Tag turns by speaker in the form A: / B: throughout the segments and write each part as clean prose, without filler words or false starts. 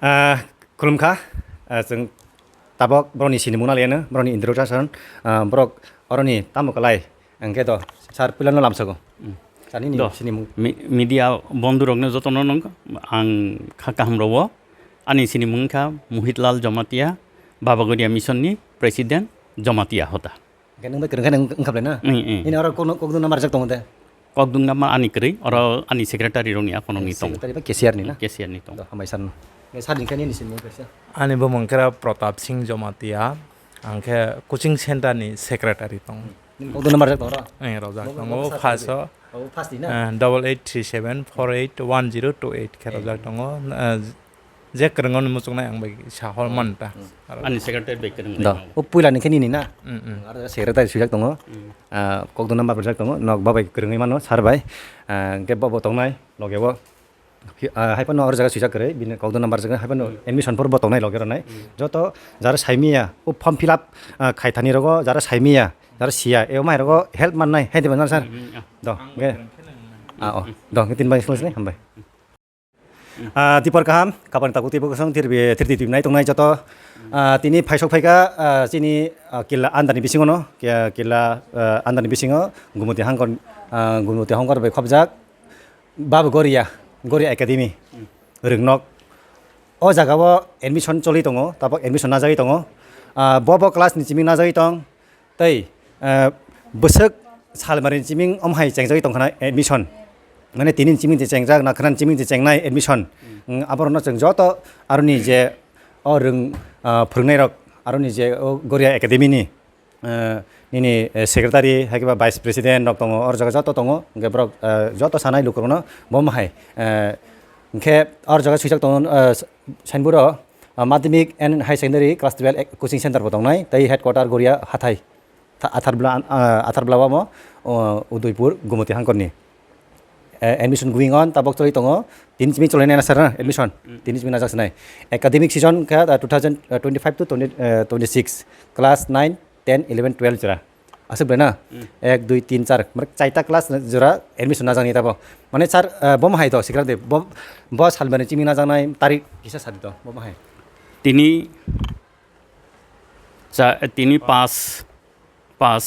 A: खुलुमखा जों tabok broni sini muna liana broni introduction brok oroni tamukalai angke do sar pilano lamsago sani ni sini mu
B: media bondurokno jotono nong ang khaka hamrowo ani sini mungkha Muhitlal Jamatia Baba Garia Mission ni president Jamatia hota
A: kenang ba kenang ngkap lena ini ora kokdung namar jak tongde
B: kokdung nama ani kri ora ani secretary roni akono ni tong
A: secretary ba kesiar ni na
B: kesiar ni tong
A: hamaisan sarin kani ni sini mu kerja
C: Ani bo mangkara Pratap Singh Jamatia angke coaching center ni secretary tong
A: kokdung namar jak tora
C: rojak tong o phaso
A: fast ni na
C: 8837481028 ke rojak tong je krengon musukna ang bai sahol manta
B: ani secretary be kereng
A: da o puila ni kani ni na ara secretary sujak tong kokdung namar jak tong nok babai kereng mano sar bai ke babo tong nai logebo haipano or jaga sujak kare bini kokdung nambar jaga haipano admission por botong nai logero nai joto jara saimia o form fill up khaithani rogo jara saimia jara sia e mai rogo help man nai haide banar sar do ge do ngitin bai slos nai hambai tipor kaham kapan takuti bokosong tirti nai tong nai joto tini phaisok phaika chini killa andani bisingono killa andani bisingo gumuti hangkor bai khobjak Baba Garia Academy Ringnok o jagao admission choli tongo tabok admission najagi tongo bobo class ni chiming najagi tong tei busuk salmarin chiming omhai chengjagi tongkhana admission mane tinin chiming chengjak na khran chiming chengnai admission aborno cheng joto aruni je o ring phurungnai rok aruni je Garia Academy ni nini secretary hakiba vice president rok tongo or jaga joto tongo ge brok joto sanai lukurno bomhai ke or jaga sujak tongo sainburo madhyamik and high secondary class 12 coaching center botongnai tai headquarter Garia hathai atharbla mo Udaipur Gumuti hangkorni admission going on tabok choli tongo tin chimi cholena na sar admission tin chimi najak sanai academic season ka 2025 to 2026 class 9 10 11 12 jora asuk bena 1 2 3 4 mar chaita class jora admission najani tabo mane sar bom hai to sikra de bo salbane chimi najanai tarik kisa sadi to bom hai
B: তিনি পাঁচ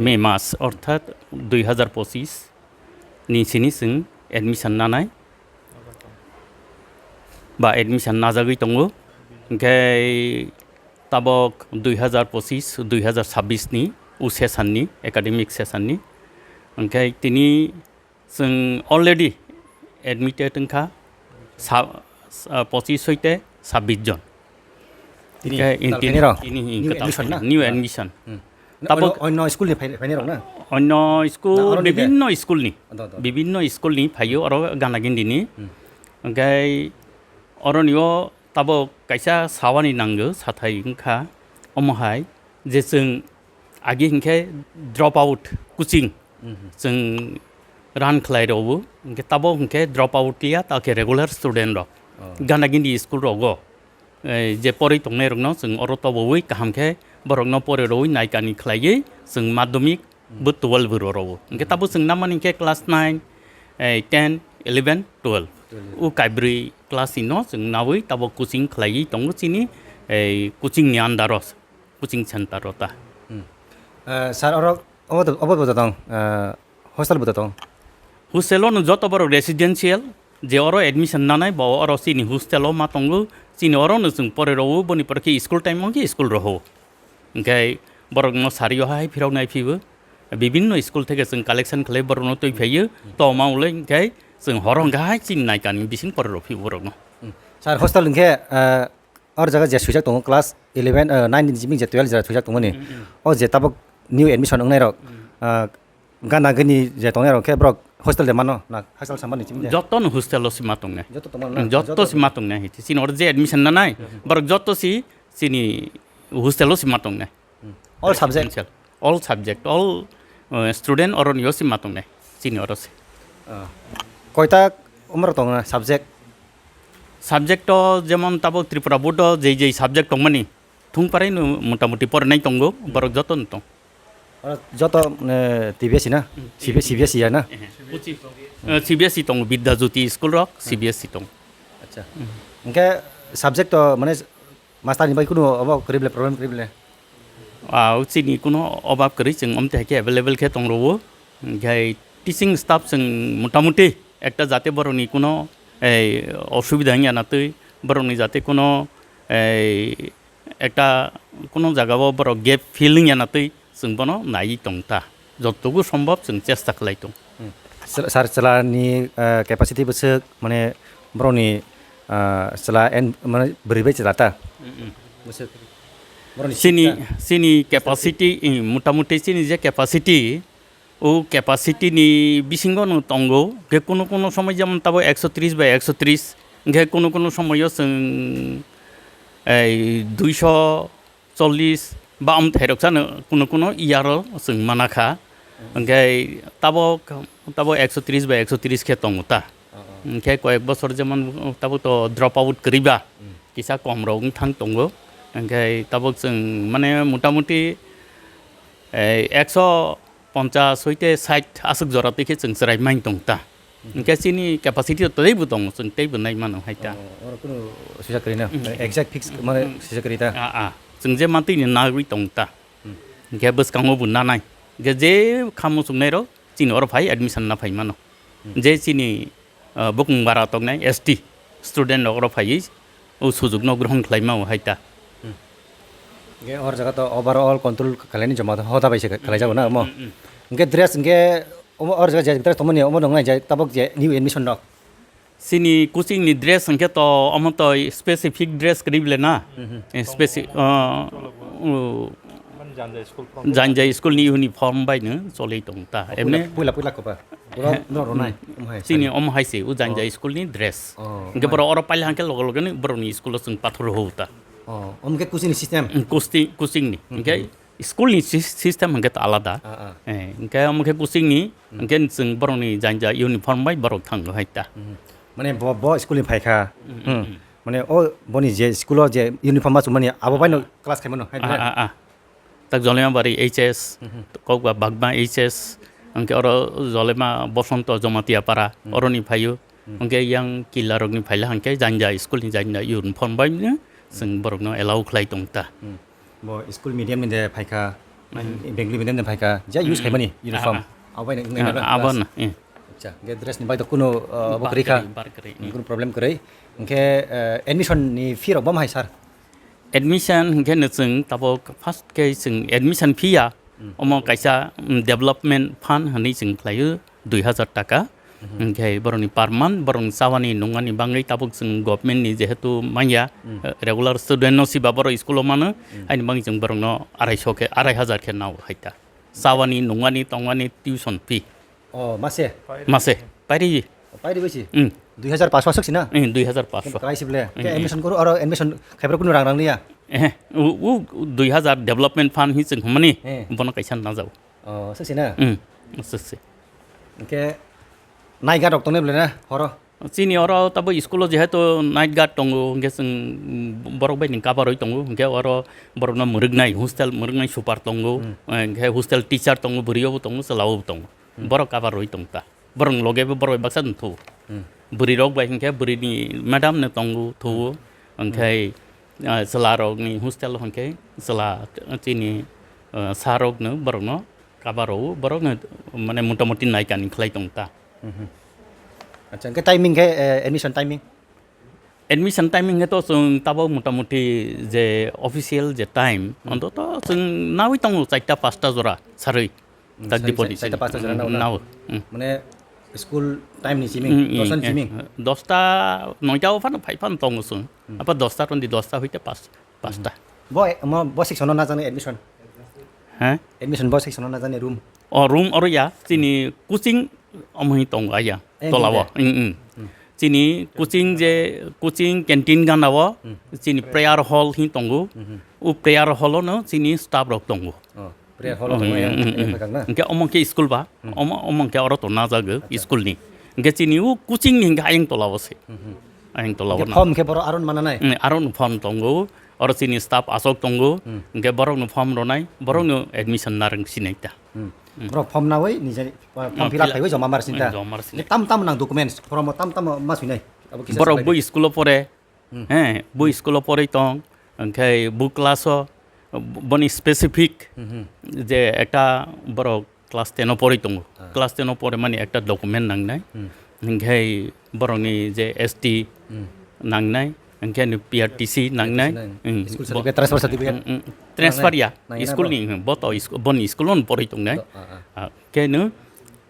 B: মে মাস অর্থাৎ 2025 ni sini sing admission nanai ba admission najagui tongo kai tabok 2025-2026 ni session ni academic session ni kai tini sing already admitted tongkha 25 hoite 26 jon new admission
A: tabok onno school ni phaine rok na
B: onno school bibinno school ni phayo aro ganagindi ni kai oronio tabok kaisa sawani nanggo sathai ingkha omohai je जों agi hingke drop out coaching जों run khlai robo hingke tabok hingke drop out ya take regular student rok ganagindi school rogo je pori tongnai rokno जों oro toboi kahamke borokno pore roi naikani khlaiye जों madhyamik bu 12 robo hingke tabo जों namani hingke class 9 10 11 12 u kaibri class ino जों nawi tabo coaching khlai tongo chini coaching ni andaros coaching center rota
A: sar oro obo dong hostel dong
B: hostel no joto boro residential je oro admission nanai bo oro chini hostel ma tongo chini oro no जों pore ro boni porki school time mo ki school roho ngai borok no sario hai phirok nai phibo bibinno school theke जों collection khlai borok no toi phaiyo to maule ngai जों horong gai chin nai kan bising pore ro phibo borok no
A: sar hostel ngke or jaga je sujak tongo class 11 9 jiming je 12 jara sujak tongo ni o je tabok new admission ngai rok gana gani je tongai rok ke brok hostel de mano na hostel samani chimje
B: joto no hostel lo sima tongne joto sima tongne hiti sin or je admission na nai borok joto si sini hostel lo sima tongne
A: all subject
B: all student or yo sima tongne sini or se
A: koita umar tonga subject
B: to jemon tabok Tripura board je subject tongmani thungparai no motamuti pornai tongo borok joto no tong
A: joto TBS na CBSE ya na
B: CBSE tong Bidya Jyoti school rok CBSE tong
A: আচ্ছা ওকে subject তো মানে মাস্টারনি by কোনো of করিবলে problem করিবলে
B: চিনি কোনো অভাব করি जों অমতে available खे दंबावो ओमफ्राय টিচিং স্টাফ जों মোটামুটি একটা যাতে বরনি কোনো এই অসুবিধা জানাতে বরনি যাতে কোনো এই একটা কোনো জায়গাও বড় গ্যাপ ফিলিং জানাতে जों বনো নাই দংতা যতটুকু সম্ভব जों চেষ্টা খালাইতো
A: স্যার সেলানি ক্যাপাসিটি বসে মানে বরনি সেলা এন মানে বরিবাই চেলাতা বসে
B: sini capacity মোটামুটি sini যে capacity ও capacity ni bisingo no tongo ge কোনো সময় যেমন তাবো 130 বাই 130 ge কোনো সময়ও जों এই 240 বা আম থাইরকসানো কোনো ইয়ারো जों মানাখা ge তাবো 130 বাই 130 खे তংতা ge কয়েক বছর যেমন তাবো তো ড্রপ আউট করিবা কিসা কম রং থাং তঙ্গো ओमफ्राय তাবো जों মানে মোটামুটি 150 হইতে 60 আসুক জরা থেকে जों সরাই মাইন দংতা ओमफ्राय सिनि ক্যাপাসিটি তৈবো দং जों তৈবো নাই মানো হাইতা
A: কোনো সুজা করিনা এক্সাক্ট ফিক্স মানে সুজা করিতা
B: जों जे मानतैनि नागरि दंता ओमफ्राय बसकाङो बुना नाय जे खामु सुंनाय रो चिनि और भाई एडमिशन ना भाई मानो जे चिनि बुकिं बारा तंनाय एसटी स्टूडेंट और भाई ও সুযোগ ন গ্রহণ খালাইমাও হাইতা
A: गे और जगह तो ओवरऑल कंट्रोल खालायनि जमा होता बायसे खालाय जागोन ना मो गे ड्रेस गे और जगह जे ड्रेस तमनि ओमो दंनाय जे ताबक जे न्यू एडमिशन दक
B: सिनि कोचिंग नि ड्रेस संखे तो अमो तो स्पेसिफिक ड्रेस करिबले ना स्पेसिफिक जानजा स्कूल नि यूनिफॉर्म बायनो चलै दंता एमने
A: पुला कोबा नो रोनाय
B: सिनि ओम हाइसे उ जानजा स्कूल नि ड्रेस गे बर और पाइल हांके लग लगने बरनि स्कूल जों पाथर होता
A: ओमके कुचिंग सिस्टम
B: कुचिंग नि ओमके स्कूल नि सिस्टम हांके आलादा ओमके ओमके कुचिंग नि ओमके जों बरनि जानजा यूनिफॉर्म बाय बर थांग हाइता
A: माने ब स्कूल नि फायखा माने ओ बनि जे स्कूल जे यूनिफॉर्म मा माने आबो बायनो class खायमनो हाइता
B: tak jolema bari HS kogba bagma HS angke oro jolema bosonto jomatia para oroni phayu angke yang Killa rogni phaila angke janja school ni janja uniform bai ne जों borokno allow khlai tongta
A: bo school medium ni de phaika bengali medium ni phaika ja use khaimani uniform abai ne
B: abon
A: acha ge dress ni bai to kuno bokrika kuno problem krai angke admission ni fee ro bam hai sir
B: admission hingke जों Tabo first के जों admission fee आ Amo कायसा development fund हनै जों खालायो 2000 टाका ओमफ्राय बरनि पार month बरनि सावानि नङानि बाङै ताबो जों गभर्नमेन्ट नि जेहेतु माइया रेगुलार स्टुडेन्ट नसिबा बर स्कुलाव मानो आइनि बाङै जों बरनो 250 के 2500 के नाव हाइता सावानि नङानि तङानि टिउसन फी मासे पाइरि बैसि
A: 2500 सक्छ ना
B: 2500
A: काइसिबले के एडमिशन करू और एडमिशन खाइब्र कुनु रां निया
B: उ 2000 डेभलपमेन्ट फान्ड हि जों हमनि बन काइसा ना जाउ
A: सक्छ ना
B: सक्छ
A: के नाइट गार्ड दंने बले ना हर
B: चिनि और तब स्कुल जेहेतु नाइट गार्ड दङ के जों बरक बायनि कभार होय दङ के और बरकना मुरुगनाय हस्टेल मुरुगनाय सुपार दङ के हस्टेल टीचर दङ बुरियाव दङ सलाव दङ बरक कभार होय दंता बरं लगेबो बरक बाक्सा थौ बुरि रग बाय के बुरिनि मैडम ने दङ थौ ओमफ्राय सला रगनि हस्टेल हंके सला चिनि सारगनो बरकनो कभार हो बरकनो माने मोटामोटी नायकानि खलाय दंता
A: अच्छा के टाइमिंग के एडमिशन टाइमिंग तो जों ताबो मोटामोटी जे ऑफिशियल जे टाइम अन्तत जों नावै दङ 4टा 5टा जरा सारै तक डिपोजिट 4टा 5टा जरा नाव माने स्कुल टाइम नि सिमिं
B: 10टा 9टा फान 5 फान दङ जों apa 10टा रन्दि 10टा होइते 5टा
A: बय सेक्सन ना जाने एडमिशन
B: ह
A: एडमिशन बय सेक्सन ना जाने रूम
B: रूम और या चिनि कोचिंग अमहि दङ आया तलाव चिनि कोचिंग कैंटीन गानाव चिनि प्रेयर हॉल हि दङ उ प्रेयर हॉल न चिनि स्टाफ रक दङ
A: प्रेयर हॉल दङ
B: के अमके स्कूल बा अमके और तो ना जागो स्कूल नि के चिनि उ कोचिंग नि आयं तलाव से आयं तलाव
A: फॉर्म के बर आरन माना नाय
B: आरन फॉर्म दङ और चिनि स्टाफ आसक दङ के बरक form रनाय Barak admission नारं सिनायता
A: bro form na wei ni jani form fill up kai wei jama mar sinta tam nang documents form tam ma sunai
B: borok bu school pore bu school pore tong angkai bu class boni specific je ekta borok class 10 pore tong class 10 pore mani ekta document nangnai angkai borok ni je ST nangnai angkai ni PRTC nangnai
A: transfer certificate
B: transfer ya school ni boto boni school on pore tong nai ke nu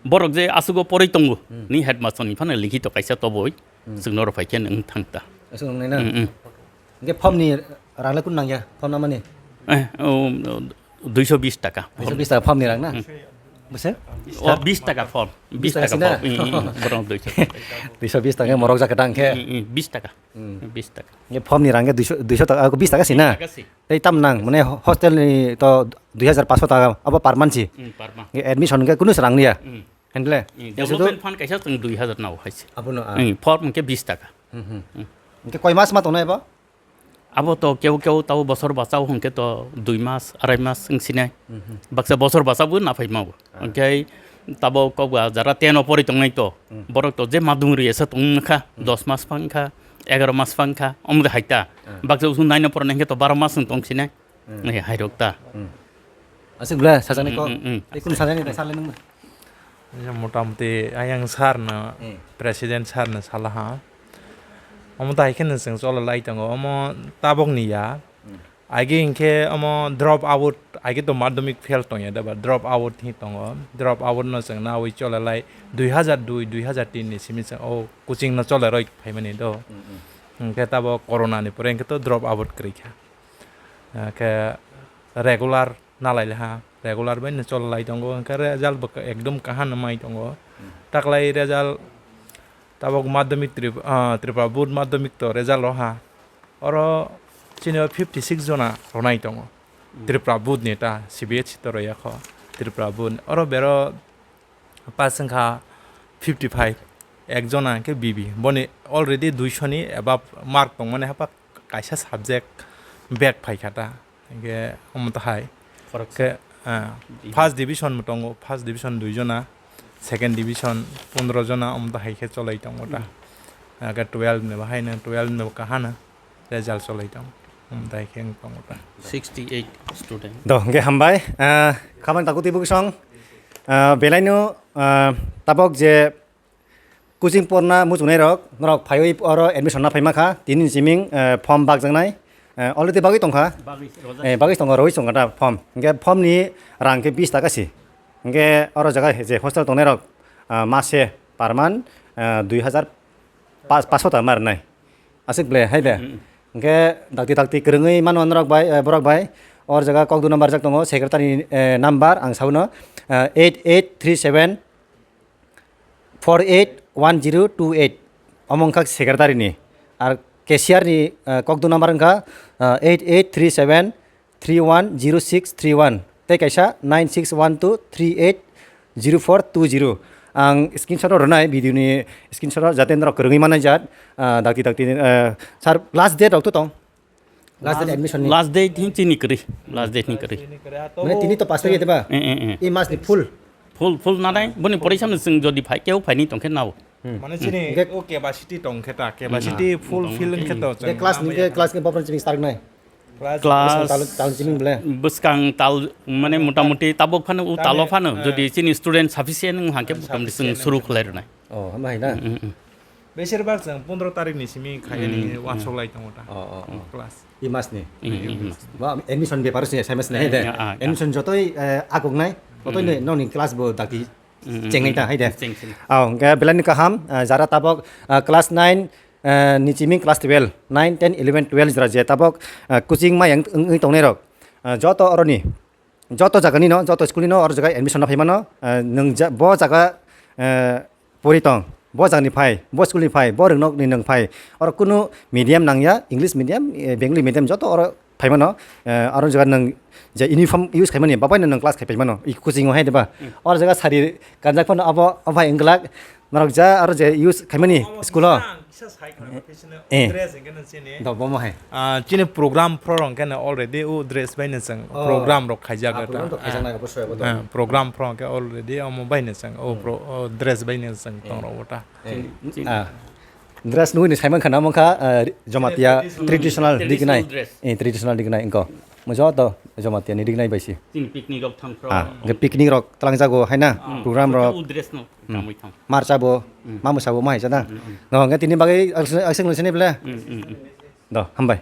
B: borok je asugo pore tong ni headmaster ni phane likhi to kaisa to boy singnor phaiken ang thangta
A: asung nai na ge form ni rangla kun nang ya form namani
B: 220 টাকা
A: 220 টাকা form ni rang na beser
B: 20 টাকা form 20 টাকা form borong
A: 220 টাকা morok jakatang ke
B: 20 টাকা 20 টাকা
A: ge form ni rang ge 200 টাকা 20 টাকা sina tei tam nang mane hostel ni to 2500 টাকা aba per month si ge admission ge kunu sarang ni ya handle
B: development fund kaisa tung 2000 naw haise
A: abuno
B: form ke 20 টাকা
A: ge koi mas ma tonai ba
B: abo to কেউ কেউ তাও বছর বাঁচাও হংকে তো 2 মাস 2.5 মাস Sinai Baksa বছর বাঁচাবো না ফাইমাবো ওকে তাবো কবা যারা 10 পরে তংনাই তো বড় তো যে মাদুরি এসে তংখা 10 মাস ফাংখা 11 মাস ফাংখা অমদে হাইতা বাক্সা উসুন 9 পরে নাকি তো 12 মাস তং সিনাই এই হাইরকতা
A: asugla sajane ko ikun sajane ta salen nang
C: মোটামুটি আয়াং সারনা প্রেসিডেন্ট সারনা সালাহা অমো তাইখেন जों চললাই দङ অমো তাবক নিয়া আগে ইনকে অমো ড্রপ আউট আগে তো মাধ্যমিক ফেল তং দাবা ড্রপ আউট হি দङ ড্রপ আউট ন जों না ওই চললাই 2002 2003 नि सिमि ও কোচিং ন চলরাই ফাইমানি দ ইনকে তাব করোনা नि পরে ইনকে তো ড্রপ আউট করিখা কে রেগুলার নালাইলে হা রেগুলার বাইন চললাই দङ ইনকে রেজাল্ট একদম কাহান মাই দङ তাকলাই রেজাল্ট তাবক মাধ্যমিক ত্রিপুরা বোর্ড মাধ্যমিক তো রেজাল্ট রহা আর চিনিও 56 জনা রনাই দङ ত্রিপুরা বোর্ড নেতা সিবিএসই তো রয়াখ ত্রিপুরা বোর্ড আর বের পাস সংখ্যা 55 একজনা কে বিবি বনি অলরেডি 200 নি এবা মার্ক দङ মানে হাপা কাইসা সাবজেক্ট ব্যাক ফাইখাটা গে আমতাহাই কে ফার্স্ট ডিভিশন মতङ ফার্স্ট ডিভিশন 2 জনা सेकेंड डिविजन 15 जना अमदा हाइखे चलाइतां मोटा अगर 12 ने बाहायना 12 ने कहाना रिजल्ट चलाइतां अमदा हाइखे मोटा
B: 68 student
A: do ge hambai khamang takuti buksong belaino tabok je coaching porna mujunai rok norok phaioi oro admission na phaima kha tinin siming form bag jangnai already bagi tongkha bagi tongkha roi songata form ni rang ke 20 টাকা si ge oro jaga je hostel tongnai rok mase per month 2500 টাকা marnai asik ble haide ge dakti krungoi manon rok bai borok bai or jaga kok 2 number jak tongo secretary number ang sauno 8837 481028 omongkak secretary ni ar cashier ni kok 2 number angka 8837 310631 tei kaisa 9612380420 ang screenshot ronai video ni screenshot jaten rok krungi manai jat dakti sar last date rok to tong last date admission ni
B: last date hin chini kri last date ni kri
A: mane tini to pass pagi ba e mas ni full nadai boni porisam
B: sing jodi phai keu phai ni tong khen naw
C: মানে চিনি ও capacity টং খেতা capacity ফুল feeling খেতা
A: class ni popron chiming start nai
B: class
A: tal chiming bele
B: buskang tal mane motamuti tabok phano u talo phano jodi chini student sufficient hangke motamuti sing suru khlai rnai
A: hamai na
C: বেশিরভাগ जों 15 তারিখ नि सिमी खायनि वान सलाइ दङटा class
A: i mas ni ba admission be parus ni SMS ni haide admission jotoi agognai otoi ni noni class bo daki chengai ta haide ge belani kaham jara tabok class 9 ni chiming class 12 9 10 11 12 jara je tabok coaching ma yang tongnai rok joto oroni joto jagani no joto school ni no or jaga admission na phaimano nung bo jaga poritong bo jagni phai bo school ni phai bo rnok ni nung phai or kuno medium nangya english medium bengali medium joto or phaimano aro jaga nung je uniform use khaimani babai nung class khai phaimano i coaching ho haide ba or jaga sari kanjak phano abo englak narok ja aro je use khaimani school ho dress ngena chini do bo mo hai
C: chini program prong kana already u dress baina sang program rok khaija ga program prong ke already am baina sang o dress baina sang tong ro ta
A: dress nuhuni Simon khana mongkha jomatia traditional
B: Traditional
A: dignai
B: dress.
A: traditional dignai engko mojo to jomatia ni dignai baisi
B: Tin picnic rok thangpro.
A: ge picnic rok talangjago haina program rok
B: Dress no kamui thang.
A: marchabo mamusabo mahai jana no ge tini bagai akseng lusini bele do hambai